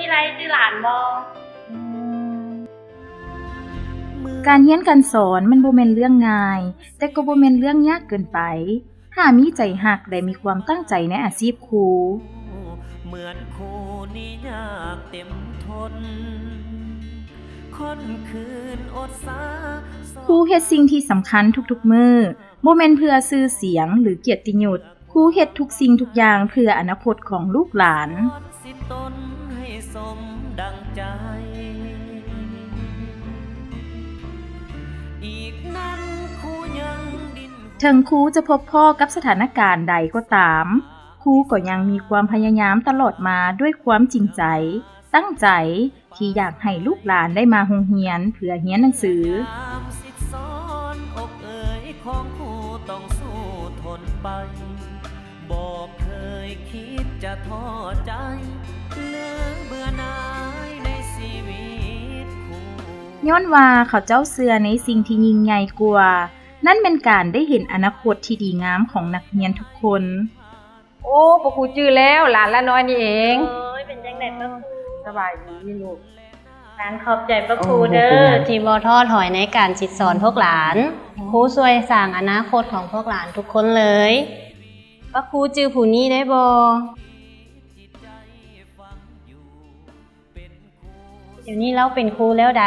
มีไรจือหลานบอการเรียนการสอนมันบ่แม่นเรื่องง่ายแต่ก็บ่แม่นเรื่องยากเกินไปถ้ามีใจรักและมีความตั้งใจในอาชีพครูเหมือนครูนี่ยากเต็มทนคนคืนอดสาครูเฮ็ดสิ่งที่สำคัญทุกๆมื้อบ่แม่นเพื่อชื่อเสียงหรือเกียรติยศครูเฮ็ดทุกสิ่งทุกอย่างเพื่ออนาคตของลูกหลานสิตนให้สมดังใจอีกนั้นครูยังดิ้นถึงครูจะพบพ่อกับสถานการณ์ใดก็ตามครูก็ยังมีความพยายามตลอดมาด้วยความจริงใจตั้งใจที่อยากให้ลูกหลานได้มาโรงเรียนเพื่อเรียนหนังสืออกเอ๋ยของครูต้องสู้ทนไปบอกเคยคิดจะท้อใจเหลือเบื่อหน่ายในชีวิตครูย้อนว่าเขาเจ้าเชื่อในสิ่งที่ยิ่งใหญ่กว่านั่นเป็นการได้เห็นอนาคตที่ดีงามของนักเรียนทุกคนโอ้ปะครูจื้อแล้วหลานละน้อยนี่เองเป็นจังได๋ป้าครูสบายดีลูกหลานขอบใจป้าครูเด้อที่บ่ท้อถอยในการสิสอนพวกหลานครูช่วยสร้างอนาคตของพวกหลานทุกคนเลยป้าครูจื้อผู้นี้ได้บ่เดี๋ยวนี้เราเป็นครูแล้วได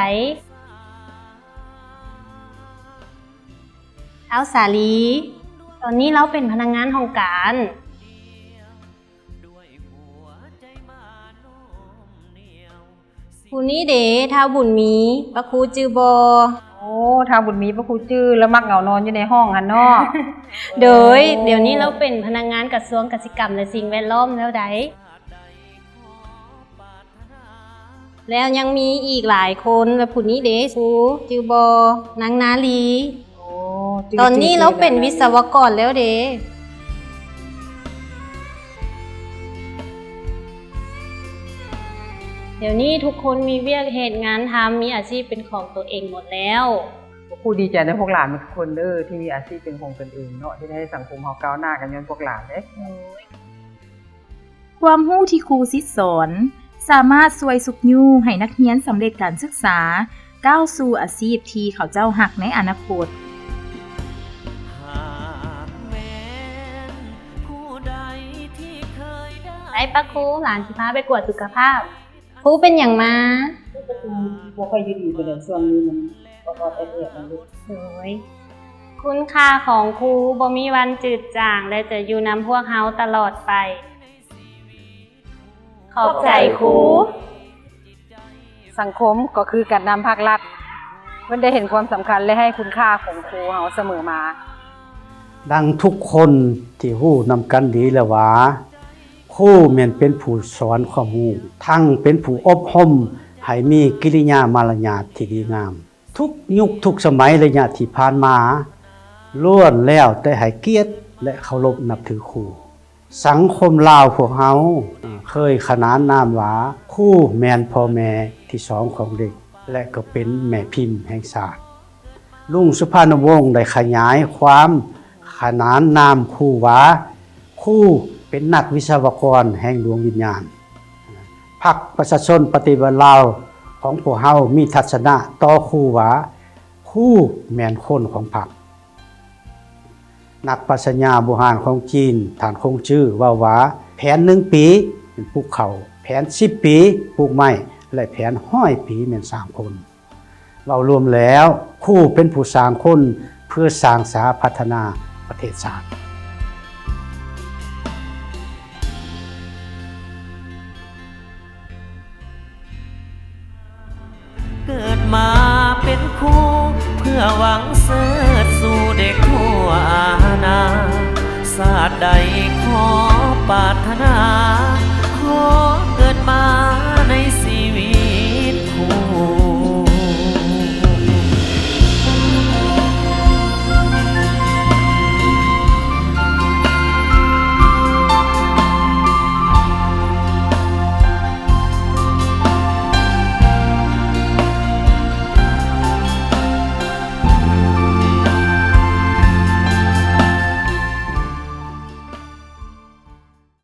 เท้าสาลีตอนนี้เราเป็นพนักงานของการผู้นี้เด้ท้าวบุญมีป้าครูจื้อบ่โอ้ท้าวบุญมีป้าครูจื้อแล้วมักเหงานอนอยู่ในห้องหั่นเนาะโดยเดี๋ยวนี้เราเป็นพนักงานกระทรวงเกษตรกรรมและสิ่งแวดล้อมแล้วไดแล้วยังมีอีกหลายคนแบบผู้นี้เด้ครูจื้อบ่นางนาลีตอนนี้เราเป็นวิศวกรแล้วเด้เดี๋ยวนี้ทุกคนมีเวียกเหตุงานทำมีอาชีพเป็นของตัวเองหมดแล้วครูดีใจในพวกหลานทุกคนเด้อที่มีอาชีพเป็นของตนเองเนาะที่ได้ให้สังคมเฮาก้าวหน้ากันย้อนพวกหลานเด้ความรู้ที่ครูสิสอนสามารถช่วยสุกยูให้นักเรียนสำเร็จการศึกษาก้าวสู่อาชีพที่เขาเจ้าฮักในอนาคตไอ้ป้าครูหลานสิพาไปกวดสุขภาพครูเป็นอย่างมาบ่ค่อยดีไปเลยช่วงนี้มันก็แอบๆมันลูกโอ้ยคุณค่าของครูบ่มีวันจืดจางและจะอยู่นำพวกเฮาตลอดไปขอบใจครูสังคมก็คือการนำภาครัฐเพิ่นได้เห็นความสำคัญและให้คุณค่าของครูเฮาเสมอมาดังทุกคนที่ฮู้นำกันดีแล้วว่าครูแม่นเป็นผู้สอนความรู้ทั้งเป็นผู้อบรมให้มีกิริยามารยาทที่ดีงามทุกยุคทุกสมัยระยะที่ผ่านมาล้วนแล้วแต่ให้เกียรติและเคารพนับถือครูสังคมลาวพวกเฮาเคยขนานนามว่าครูแม่นพ่อแม่ที่สองของเด็กและก็เป็นแม่พิมพ์แห่งชาติลุงสุภาณวงศ์ได้ขยายความขนานนามครูว่าครูเป็นนักวิศวกรแห่งดวงวิญญาณพรรคประชาชนปฏิวัติลาวของพวกเฮามีทัศนะต่อครูว่าครูแม่นคนของพรรคนักปรัชญาโบราณของจีนท่านคงชื่อว่าแผน1 ปีเป็นปลูกข้าวแผน10 ปีปลูกไม้และแผน100 ปีแม่นสร้างคนเรารวมแล้วครูเป็นผู้สร้างคนเพื่อสร้างสาพัฒนาประเทศชาติเกิดมาเป็นครูเพื่อหวังเสิร์ชสู่เด็กทั่วอาณาศาสตร์ใดขอปรารถ